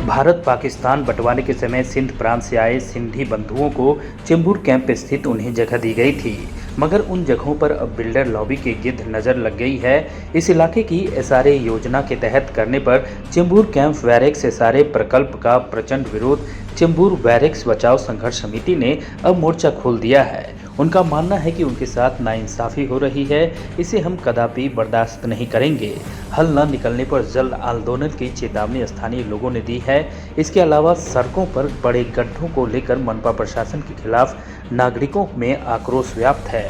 भारत पाकिस्तान बंटवारे के समय सिंध प्रांत से आए सिंधी बंधुओं को चेंबूर कैंप स्थित उन्हें जगह दी गई थी, मगर उन जगहों पर अब बिल्डर लॉबी की गिद्ध नजर लग गई है। इस इलाके की एसआरए योजना के तहत करने पर चेंबूर कैंप बैरेक्स एसआरए प्रकल्प का प्रचंड विरोध चेंबूर बैरेक्स बचाव संघर्ष समिति ने अब मोर्चा खोल दिया है। उनका मानना है कि उनके साथ नाइंसाफी हो रही है, इसे हम कदापि बर्दाश्त नहीं करेंगे। हल न निकलने पर जल्द आंदोलन की चेतावनी स्थानीय लोगों ने दी है। इसके अलावा सड़कों पर बड़े गड्ढों को लेकर मनपा प्रशासन के खिलाफ नागरिकों में आक्रोश व्याप्त है।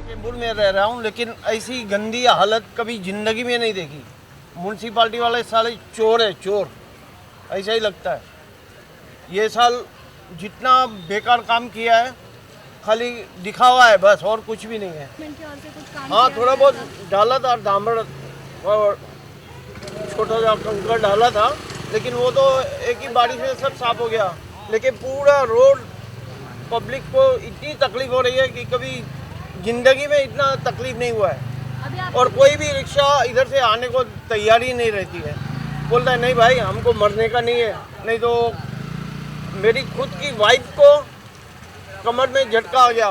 चेंबूर में रह रहा हूँ, लेकिन ऐसी गंदी हालत कभी जिंदगी में नहीं देखी। म्यूनसिपालिटी वाले साले चोर है, चोर, ऐसा ही लगता है। ये साल जितना बेकार काम किया है खाली दिखावा है बस, और कुछ भी नहीं है। हाँ, थोड़ा बहुत डाला था डामर और छोटा सा कंकड़ डाला था, लेकिन वो तो एक ही बारिश में सब साफ हो गया। लेकिन पूरा रोड पब्लिक को इतनी तकलीफ हो रही है कि कभी जिंदगी में इतना तकलीफ नहीं हुआ है। और कोई भी रिक्शा इधर से आने को तैयारी नहीं रहती है, बोलता है नहीं भाई हमको मरने का नहीं है। नहीं तो मेरी खुद की वाइफ को कमर में झटका आ गया,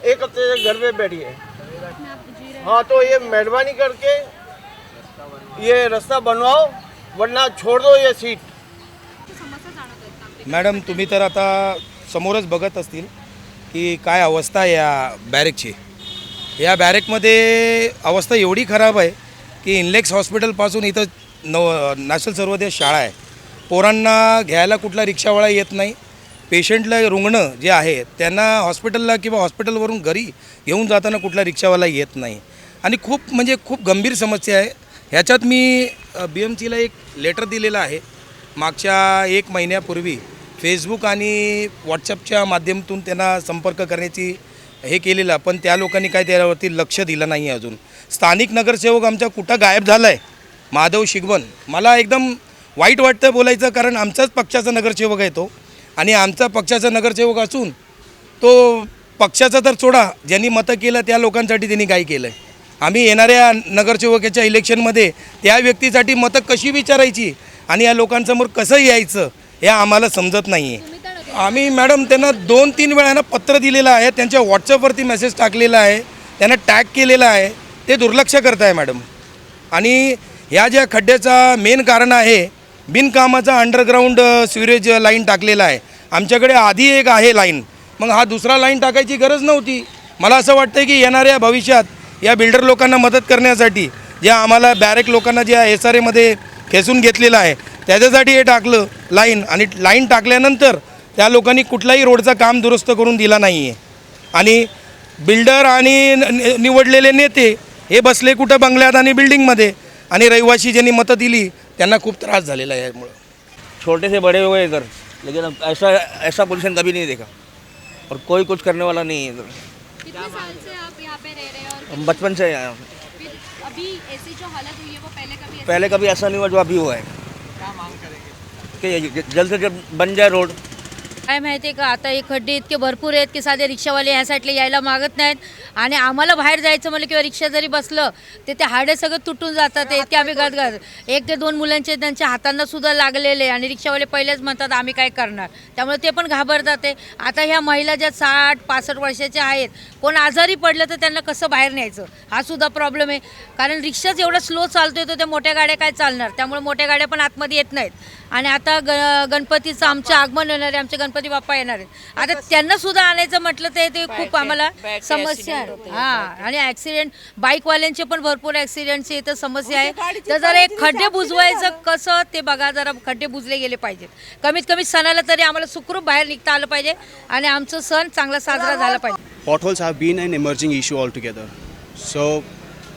एक हफ्ते से घर पे बैठी है। हाँ, तो ये मेहरबानी करके ये रास्ता बनवाओ, वरना छोड़ दो ये सीट। मॅडम, तुम्ही तर आता समोरच बघत असतील की काय अवस्था आहे या बॅरेकची। या बॅरेकमध्ये अवस्था एवढी खराब आहे की इनलेक्स हॉस्पिटलपासून इथं नॅशनल सर्वोदय शाळा आहे। पोरांना घ्यायला कुठला रिक्षावाला येत नाही। पेशंटला रुग्ण जे आहे त्यांना हॉस्पिटलला किंवा हॉस्पिटलवरून घरी घेऊन जाताना कुठला रिक्षावाला येत नाही आणि खूप गंभीर समस्या आहे। ह्याच्यात मी BMCला एक लेटर दिलेलं आहे मागच्या 1 महिन्यापूर्वी। फेसबुक आणि व्हॉट्सअपच्या माध्यमातून त्यांना संपर्क करण्याची हे केलेलं, पण त्या लोकांनी काय त्यावरती लक्ष दिलं नाही आहे अजून। स्थानिक नगरसेवक आमच्या कुठं गायब झाला आहे, माधव शिगवन। मला एकदम वाईट वाटतं बोलायचं, कारण आमचाच पक्षाचा नगरसेवक आहे तो, आणि आमचा पक्षाचा नगरसेवक असून तो पक्षाचा तर सोडा, ज्यांनी मतं केलं त्या लोकांसाठी त्यांनी काय केलं आहे। आम्ही येणाऱ्या नगरसेवकाच्या इलेक्शनमध्ये त्या व्यक्तीसाठी मतं कशी विचारायची आणि या लोकांसमोर कसं यायचं हे आम्हाला समजत नाही आहे। आम्ही मॅडम त्यांना 2-3 वेळानं पत्र दिलेलं आहे, त्यांच्या व्हॉट्सअपवरती मेसेज टाकलेला आहे, त्यांना टॅग केलेला आहे, ते दुर्लक्ष करत आहे मॅडम। आणि ह्या ज्या खड्ड्याचा मेन कारण आहे बिनकामाचा अंडरग्राऊंड सिवरेज लाईन टाकलेला आहे। आमच्याकडे आधी एक आहे लाईन, मग हा दुसरा लाईन टाकायची गरज नव्हती। मला असं वाटतं की येणाऱ्या भविष्यात या बिल्डर लोकांना मदत करण्यासाठी ज्या आम्हाला बॅरेक लोकांना ज्या SRAमध्ये खेचून घेतलेलं आहे त्याच्यासाठी हे टाकलं लाईन, आणि लाईन टाकल्यानंतर त्या लोकांनी कुठलाही रोडचं काम दुरुस्त करून दिला नाही आहे। आणि बिल्डर आणि निवडलेले नेते हे बसले कुठं बंगल्यात आणि बिल्डिंगमध्ये, आणि रहिवासी ज्यांनी मतं दिली त्यांना खूप त्रास झालेला आहे। यामुळे छोटे से बड़े हुए इधर, लेकिन अब ऐसा पोजीशन कभी नहीं देखा और कोई कुछ करने वाला नहीं है इधर। कितने साल से आप यहाँ पे रह रहे हैं और हम बचपन से आए हैं। फिर अभी ऐसी जो हालत हुई है वो पहले कभी ऐसा नहीं हुआ जो अभी हुआ है। क्या मांग करेंगे कि जल्द से जल्द बन जाए रोड। काय माहिती आहे का, आता हे खड्डे इतके भरपूर आहेत की साधे रिक्षावाले ह्या साईडला यायला मागत नाहीत, आणि आम्हाला बाहेर जायचं म्हणलं किंवा रिक्षा जरी बसलं ते हाडे सगळं तुटून जातात। ते आम्ही गदगद 1 ते 2 मुलांचे त्यांच्या हातांना सुद्धा लागलेले, आणि रिक्षावाले पहिलेच म्हणतात आम्ही काय करणार, त्यामुळे ते पण घाबरतात। ते आता ह्या महिला ज्या 60-65 वर्षाच्या आहेत, कोण आजारी पडलं तर त्यांना कसं बाहेर न्यायचं हा सुद्धा प्रॉब्लेम आहे, कारण रिक्षाच एवढा स्लो चालतोय तर त्या मोठ्या गाड्या काय चालणार, त्यामुळे मोठ्या गाड्या पण आतमध्ये येत नाहीत। आणि आता गणपतीचं आमचं आगमन होणार आहे, आमचे गणपती बाप्पा येणार आहेत, आता त्यांना सुद्धा आणायचं म्हटलं तर ते खूप आम्हाला समस्या आहे। हां, आणि ॲक्सिडेंट बाईकवाल्यांचे पण भरपूर ॲक्सिडेंटची इथं समस्या आहे। तर जरा एक खड्डे बुजवायचं कसं ते बघा, जरा खड्डे बुजले गेले पाहिजेत। कमीत कमी सणाला तरी आम्हाला सुखरूप बाहेर निघता आलं पाहिजे आणि आमचं सण चांगला साजरा झाला पाहिजे। Potholes have been an emerging issue altogether. So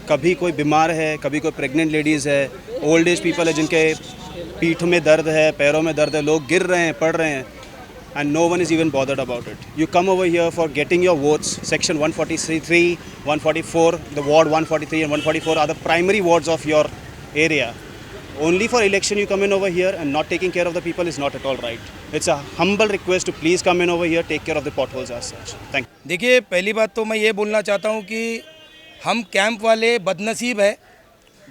कभी कोई बीमार है, कभी कोई प्रेग्नेंट लेडीज़ है, ओल्ड एज पीपल है जिनके पीठ में दर्द है, पैरों में दर्द है, लोग गिर रहे हैं, पड़ रहे हैं, and no one is even bothered about it. You come over here for getting your votes. Section 143, 144, the ward 143 and 144 are the primary wards of your area. Only for election you come in over here and not taking care of the people is not at all right. It's a humble request to please come in over here, take care of the potholes as such. Thank you. देखिए, पहली बात तो मैं ये बोलना चाहता हूँ कि हम कैंप वाले बदनसीब है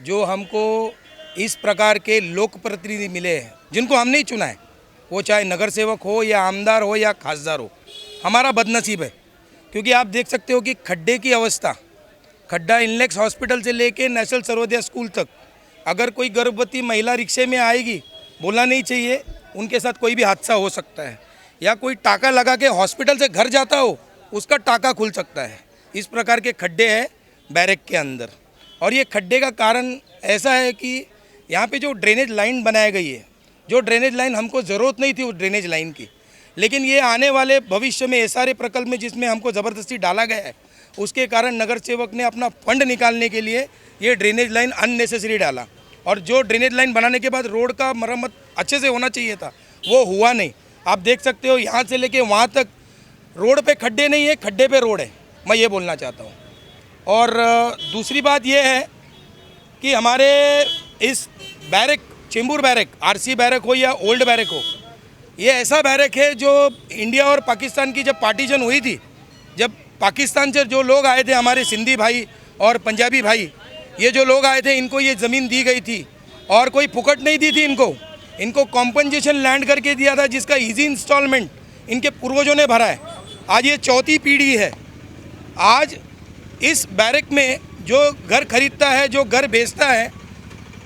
जो हमको इस प्रकार के लोक प्रतिनिधि मिले हैं जिनको हमने ही चुना है, वो चाहे नगर सेवक हो या आमदार हो या खासदार हो। हमारा बदनसीब है क्योंकि आप देख सकते हो कि खड्डे की अवस्था, खड्डा इनलेक्स हॉस्पिटल से लेके नेशनल सर्वोदय स्कूल तक, अगर कोई गर्भवती महिला रिक्शे में आएगी, बोलना नहीं चाहिए, उनके साथ कोई भी हादसा हो सकता है, या कोई टाका लगा के हॉस्पिटल से घर जाता हो उसका टाका खुल सकता है। इस प्रकार के खड्डे हैं बैरक के अंदर। और ये खड्डे का कारण ऐसा है कि यहाँ पे जो ड्रेनेज लाइन बनाई गई है, जो ड्रेनेज लाइन हमको ज़रूरत नहीं थी उस ड्रेनेज लाइन की, लेकिन ये आने वाले भविष्य में एसआरए प्रकल्प में जिसमें हमको ज़बरदस्ती डाला गया है, उसके कारण नगर सेवक ने अपना फंड निकालने के लिए ये ड्रेनेज लाइन अननेसेसरी डाला। और जो ड्रेनेज लाइन बनाने के बाद रोड का मरम्मत अच्छे से होना चाहिए था, वो हुआ नहीं। आप देख सकते हो यहाँ से लेके वहाँ तक रोड पे खड्डे नहीं है, खड्डे पे रोड है, मैं ये बोलना चाहता हूँ। और दूसरी बात ये है कि हमारे इस barrack, Chembur barrack, RC barrack हो या ओल्ड बैरक हो, ये ऐसा बैरक है जो इंडिया और पाकिस्तान की जब पार्टीशन हुई थी, जब पाकिस्तान से जो लोग आए थे, हमारे सिंधी भाई और पंजाबी भाई, ये जो लोग आए थे, इनको ये ज़मीन दी गई थी और कोई फुकट नहीं दी थी इनको कॉम्पनसेशन लैंड करके दिया था, जिसका इजी इंस्टॉलमेंट इनके पूर्वजों ने भरा है। आज ये चौथी पीढ़ी है। आज इस बैरक में जो घर खरीदता है, जो घर बेचता है,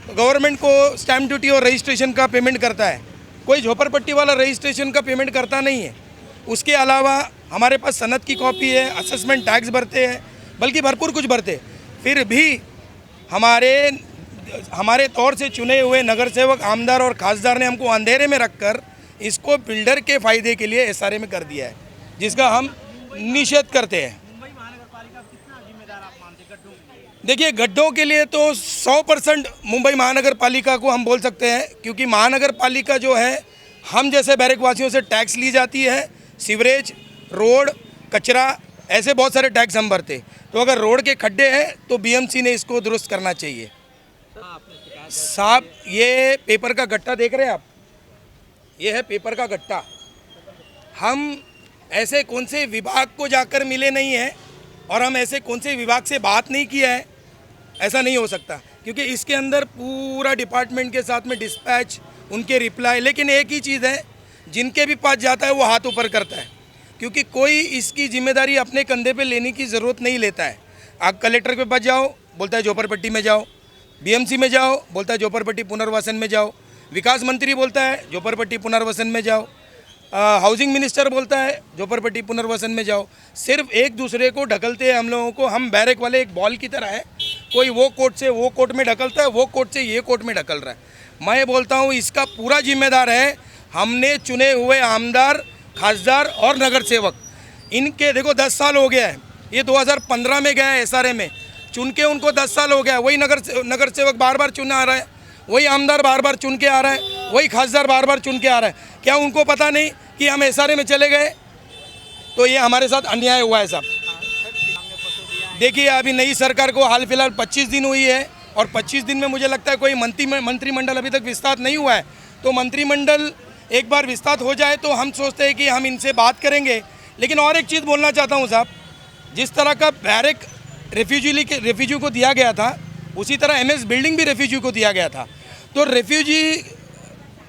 गवर्नमेंट को स्टैम्प ड्यूटी और रजिस्ट्रेशन का पेमेंट करता है, कोई झोपड़पट्टी वाला रजिस्ट्रेशन का पेमेंट करता नहीं है। उसके अलावा हमारे पास सनद की कॉपी है, असेसमेंट टैक्स भरते हैं, बल्कि भरपूर कुछ भरते। फिर भी हमारे तौर से चुने हुए नगर सेवक, आमदार और खासदार ने हमको अंधेरे में रखकर इसको बिल्डर के फ़ायदे के लिए एसआरए में कर दिया है, जिसका हम निषेध करते हैं। देखिए, गड्ढों के लिए तो 100% मुंबई महानगर पालिका को हम बोल सकते हैं, क्योंकि महानगर पालिका जो है, हम जैसे बैरक वासियों से टैक्स ली जाती है, सीवरेज, रोड, कचरा, ऐसे बहुत सारे टैक्स हम भरते। तो अगर रोड के खड्डे हैं तो बीएमसी ने इसको दुरुस्त करना चाहिए। साहब, ये पेपर का गट्टा देख रहे हैं आप, ये है पेपर का गट्टा। हम ऐसे कौन से विभाग को जाकर मिले नहीं हैं और हम ऐसे कौन से विभाग से बात नहीं किया है, ऐसा नहीं हो सकता, क्योंकि इसके अंदर पूरा डिपार्टमेंट के साथ में डिस्पैच, उनके रिप्लाई। लेकिन एक ही चीज़ है, जिनके भी पास जाता है वो हाथ ऊपर करता है, क्योंकि कोई इसकी जिम्मेदारी अपने कंधे पे लेने की ज़रूरत नहीं लेता है। आप कलेक्टर के पास जाओ, बोलता है झोपड़पट्टी में जाओ, बीएमसी में जाओ, बोलता है झोपड़पट्टी पुनर्वासन में जाओ, विकास मंत्री बोलता है झोपड़पट्टी पुनर्वासन में जाओ, हाउसिंग मिनिस्टर बोलता है झोपड़पट्टी पुनर्वासन में जाओ। सिर्फ एक दूसरे को ढकलते हैं हम लोगों को। हम बैरक वाले एक बॉल की तरह है, कोई वो कोर्ट से वो कोर्ट में ढकलता है, वो कोर्ट से ये कोर्ट में ढकल रहा है। मैं बोलता हूँ इसका पूरा जिम्मेदार है हमने चुने हुए आमदार, खासदार और नगर सेवक। इनके देखो 10 साल हो गया है, ये 2015 में गया है एसआरए में, चुन के उनको 10 साल हो गया। वही नगर सेवक बार बार चुना आ रहा है, वही आमदार बार बार चुन के आ रहा है, वही खासदार बार बार चुन के आ रहा है। क्या उनको पता नहीं कि हम एसआरए में चले गए? तो ये हमारे साथ अन्याय हुआ है साहब। देखिए, अभी नई सरकार को हाल फिलहाल 25 दिन हुई है और 25 दिन में मुझे लगता है कोई मंत्रिमंडल अभी तक विस्तार नहीं हुआ है। तो मंत्रिमंडल एक बार विस्तार हो जाए तो हम सोचते हैं कि हम इनसे बात करेंगे। लेकिन और एक चीज़ बोलना चाहता हूँ साहब, जिस तरह का बैरक रेफ्यूजी को दिया गया था, उसी तरह एमएस बिल्डिंग भी रेफ्यूजी को दिया गया था। तो रेफ्यूजी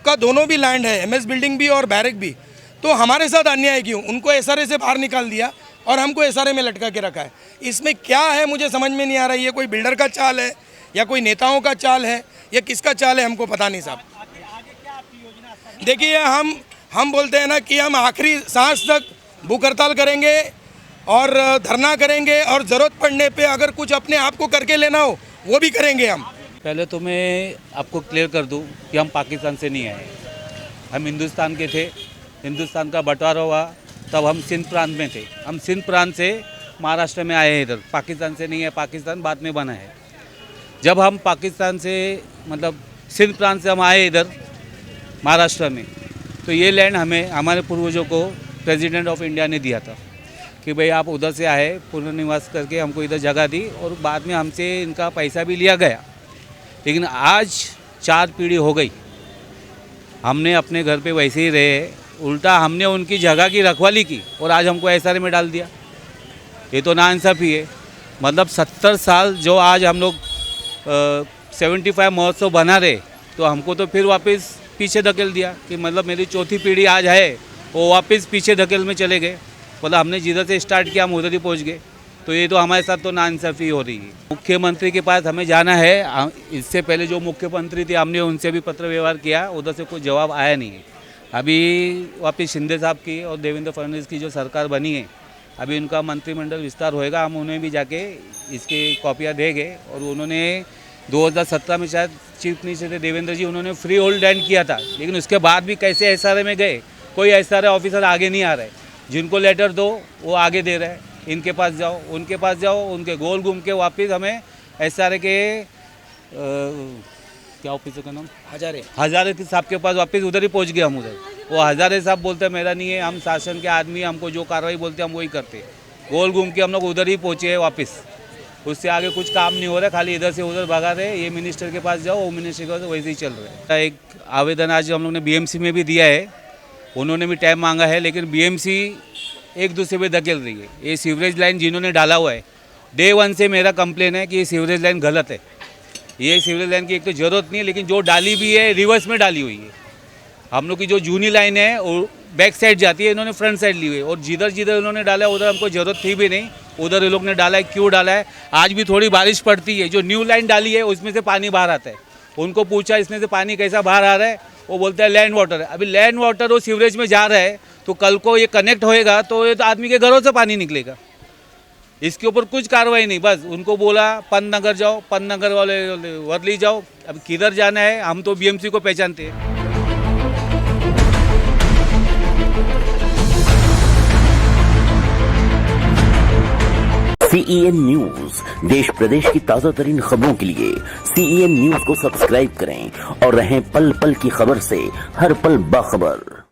का दोनों भी लैंड है, एमएस बिल्डिंग भी और बैरक भी। तो हमारे साथ अन्याय क्यों? उनको एसआरए से बाहर निकाल दिया और हमको एसआरए में लटका के रखा है। इसमें क्या है मुझे समझ में नहीं आ रहा है। ये कोई बिल्डर का चाल है या कोई नेताओं का चाल है या किसका चाल है, हमको पता नहीं साहब। देखिए, हम बोलते हैं ना कि हम आखिरी सांस तक भूख हड़ताल करेंगे और धरना करेंगे और ज़रूरत पड़ने पे अगर कुछ अपने आप को करके लेना हो वो भी करेंगे हम। पहले तो मैं आपको क्लियर कर दूं कि हम पाकिस्तान से नहीं आए, हम हिंदुस्तान के थे। हिंदुस्तान का बंटवारा हुआ तब हम सिंध प्रांत में थे। हम सिंध प्रांत से महाराष्ट्र में आए हैं इधर, पाकिस्तान से नहीं है। पाकिस्तान बाद में बना है। जब हम पाकिस्तान से मतलब सिंध प्रांत से हम आए इधर महाराष्ट्र में, तो ये लैंड हमें हमारे पूर्वजों को प्रेसिडेंट ऑफ इंडिया ने दिया था कि भाई आप उधर से आए, पुनर्निवास करके हमको इधर जगह दी और बाद में हमसे इनका पैसा भी लिया गया। लेकिन आज 4 पीढ़ी हो गई, हमने अपने घर पे वैसे ही रहे, उल्टा हमने उनकी जगह की रखवाली की और आज हमको एसआरए में डाल दिया। ये तो नाइंसाफ़ी है। मतलब 70 साल जो आज हम लोग 75 महोत्सव बना रहे, तो हमको तो फिर वापस पीछे धकेल दिया कि मतलब मेरी चौथी पीढ़ी आज है वो वापस पीछे धकेल में चले गए। मतलब हमने जिधर से स्टार्ट किया हम उधर ही पहुंच गए। तो ये तो हमारे साथ तो नाइंसाफ़ी हो रही है। मुख्यमंत्री के पास हमें जाना है। इससे पहले जो मुख्यमंत्री थे हमने उनसे भी पत्र व्यवहार किया, उधर से कोई जवाब आया नहीं है। अभी वापस शिंदे साहब की और देवेंद्र फडणवीस की जो सरकार बनी है, अभी उनका मंत्रिमंडल विस्तार होएगा, हम उन्हें भी जाके इसकी कॉपियाँ देंगे। और उन्होंने 2017 में शायद चीफ मिनिस्टर थे देवेंद्र जी, उन्होंने फ्री होल्ड लैंड किया था, लेकिन उसके बाद भी कैसे SRA में गए, कोई SRA ऑफिसर आगे नहीं आ रहा है। जिनको लेटर दो वो आगे दे रहे हैं, इनके पास जाओ उनके पास जाओ, उनके गोल घूम के वापस हमें SRA के क्या ऑफिसर का नाम हजारे साहब के पास वापस उधर ही पहुंच गए हम उधर। वो हजारे साहब बोलते हैं मेरा नहीं है, हम शासन के आदमी, हमको जो कार्रवाई बोलते हैं हम वही करते। गोल घूम के हम लोग उधर ही पहुँचे हैं वापस, उससे आगे कुछ काम नहीं हो रहा, खाली इधर से उधर भगा रहे। ये मिनिस्टर के पास जाओ, वो मिनिस्टर के पास वैसे ही चल रहा है। एक आवेदन आज हम लोग ने BMC में भी दिया है, उन्होंने भी टाइम मांगा है, लेकिन BMC एक दूसरे पे धकेल रही है। ये सीवरेज लाइन जिन्होंने डाला हुआ है, डे 1 से मेरा कंप्लेन है कि ये सीवरेज लाइन गलत है। ये सीवरेज लाइन की एक तो ज़रूरत नहीं है, लेकिन जो डाली भी है रिवर्स में डाली हुई है। हम लोग की जो जूनी लाइन है वो बैक साइड जाती है, इन्होंने फ्रंट साइड ली हुई है। और जिधर जिधर उन्होंने डाला है उधर हमको ज़रूरत थी भी नहीं, उधर ये लोग ने डाला है। क्यों डाला है? आज भी थोड़ी बारिश पड़ती है, जो न्यू लाइन डाली है उसमें से पानी बाहर आता है। उनको पूछा इसमें से पानी कैसा बाहर आ रहा है, वो बोलते हैं लैंड वाटर है। अभी लैंड वाटर वो सीवरेज में जा रहा है, तो कल को ये कनेक्ट होएगा तो ये तो आदमी के घरों से पानी निकलेगा। इसके ऊपर कुछ कार्रवाई नहीं, बस उनको बोला पंतनगर जाओ, पंतनगर वाले वर्ली जाओ। अब किधर जाना है, हम तो BMC को पहचानते हैं। CEN न्यूज देश प्रदेश की ताजा तरीन खबरों के लिए CEN न्यूज को सब्सक्राइब करें और रहें पल पल की खबर से हर पल बाखबर।